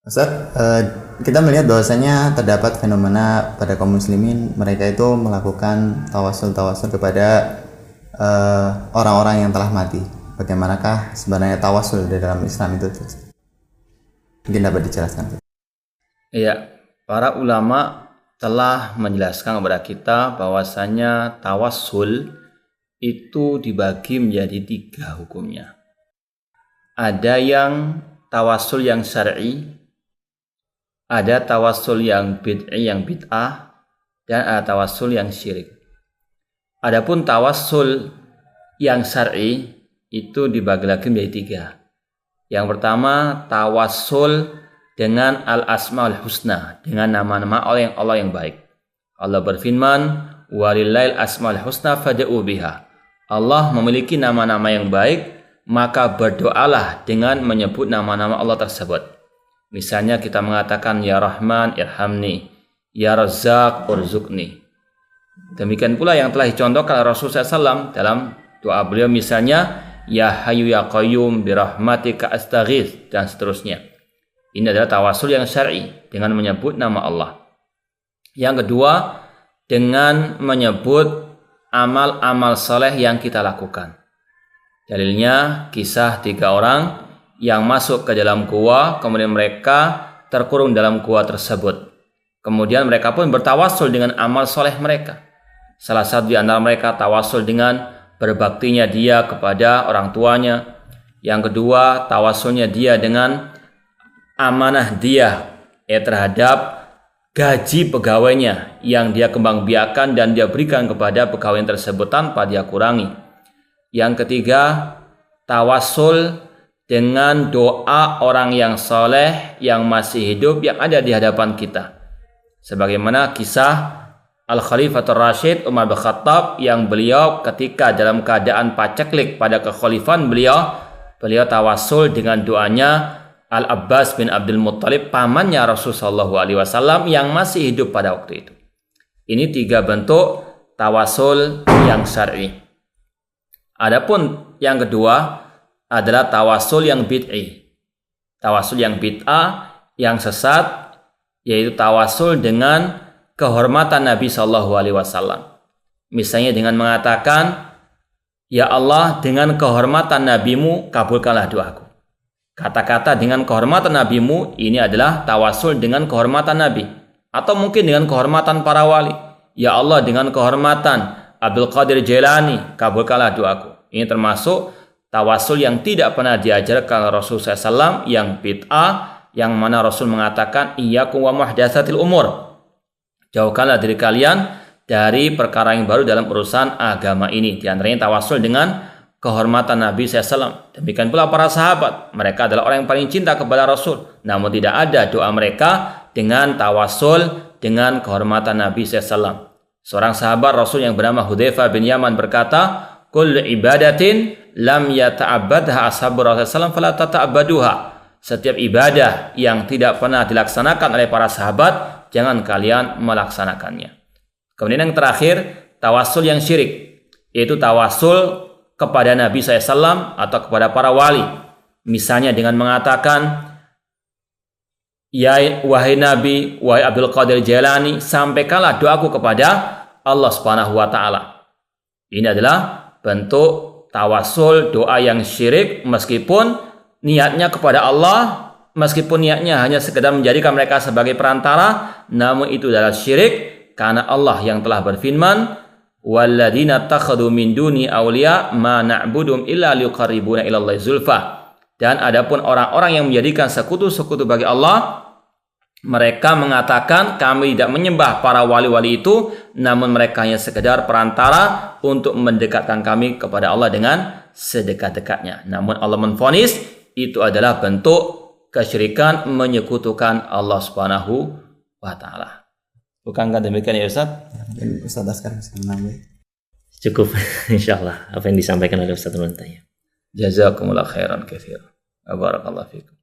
Ustaz, kita melihat bahwasanya terdapat fenomena pada kaum muslimin, mereka itu melakukan tawasul kepada orang-orang yang telah mati. Bagaimanakah sebenarnya tawasul di dalam Islam itu? Mungkin dapat dijelaskan. Iya, para ulama telah menjelaskan kepada kita bahwasanya tawasul itu dibagi menjadi 3 hukumnya. Ada yang tawasul yang syar'i, ada tawasul yang bid'ah, dan ada tawasul yang syirik. Adapun tawasul yang syar'i itu dibagi lagi menjadi 3. Yang pertama, tawasul dengan al-asmaul husna, dengan nama-nama Allah yang baik. Allah berfirman, "Walillail asmaul husna fad'u biha." Allah memiliki nama-nama yang baik, maka berdoalah dengan menyebut nama-nama Allah tersebut. Misalnya kita mengatakan, "Ya Rahman, irhamni. Ya Razzaq, urzuqni." Demikian pula yang telah dicontohkan Rasulullah SAW dalam doa beliau, misalnya, "Ya Hayyu ya Qayyum birahmatika astaghits," dan seterusnya. Ini adalah tawasul yang syar'i dengan menyebut nama Allah. Yang kedua, dengan menyebut amal-amal soleh yang kita lakukan. Dalilnya kisah 3 orang yang masuk ke dalam gua, kemudian mereka terkurung dalam gua tersebut. Kemudian mereka pun bertawasul dengan amal soleh mereka. Salah satu di antara mereka tawasul dengan berbaktinya dia kepada orang tuanya. Yang kedua, tawasulnya dia dengan amanah dia terhadap gaji pegawainya yang dia kembangbiakan dan dia berikan kepada pegawai tersebut tanpa dia kurangi. Yang ketiga, tawasul dengan doa orang yang soleh yang masih hidup yang ada di hadapan kita. Sebagaimana kisah Al-Khalifatul Rashid Umar bin Khattab yang beliau ketika dalam keadaan paceklik pada kekhalifahan beliau tawasul dengan doanya Al-Abbas bin Abdul Muttalib, pamannya Rasulullah SAW yang masih hidup pada waktu itu. Ini 3 bentuk tawasul yang syar'i. Adapun yang kedua adalah tawasul yang bid'i. Tawasul yang bid'ah, yang sesat, yaitu tawasul dengan kehormatan Nabi SAW. Misalnya dengan mengatakan, "Ya Allah, dengan kehormatan Nabimu, kabulkanlah doaku." Kata-kata dengan kehormatan Nabimu ini adalah tawasul dengan kehormatan Nabi. Atau mungkin dengan kehormatan para wali. "Ya Allah, dengan kehormatan Abdul Qadir Jailani, kabulkanlah doaku." Ini termasuk tawasul yang tidak pernah diajarkan Rasulullah SAW, yang bid'ah, yang mana Rasul mengatakan, "Iyyakum wa muhdatsatil umur." Jauhkanlah diri kalian dari perkara yang baru dalam urusan agama ini. Di antaranya tawasul dengan kehormatan Nabi SAW. Demikian pula para sahabat. Mereka adalah orang yang paling cinta kepada Rasul. Namun tidak ada doa mereka dengan tawasul dengan kehormatan Nabi SAW. Seorang sahabat Rasul yang bernama Hudzaifah bin Yaman berkata, "Kullu ibadatin lam yata'abbadha ashabu Rasulullah SAW fala tata'abbaduha." Setiap ibadah yang tidak pernah dilaksanakan oleh para sahabat, jangan kalian melaksanakannya. Kemudian yang terakhir, tawasul yang syirik, yaitu tawasul kepada Nabi SAW atau kepada para wali. Misalnya dengan mengatakan, "Ya wahai Nabi, wahai Abdul Qadir Jailani, sampaikanlah doaku kepada Allah Subhanahu wa taala." Ini adalah bentuk tawasul doa yang syirik, meskipun niatnya kepada Allah, meskipun niatnya hanya sekedar menjadikan mereka sebagai perantara, namun itu adalah syirik karena Allah yang telah berfirman, "Walladzina takhadhu min duni awliya ma na'budum illa liqarribuna ilallahi zulfa." Dan adapun orang-orang yang menjadikan sekutu-sekutu bagi Allah, mereka mengatakan, "Kami tidak menyembah para wali-wali itu, namun mereka hanya sekedar perantara untuk mendekatkan kami kepada Allah dengan sedekat-dekatnya." Namun Allah menvonis itu adalah bentuk kesyirikan, menyekutukan Allah Subhanahu wa taala. Bukankah demikian ya Ustaz? Ustaz Askar bisa menambah. Cukup insyaallah apa yang disampaikan oleh Ustaz Nurul. Jazakumullah khairan katsiran. Barakallahu fikum.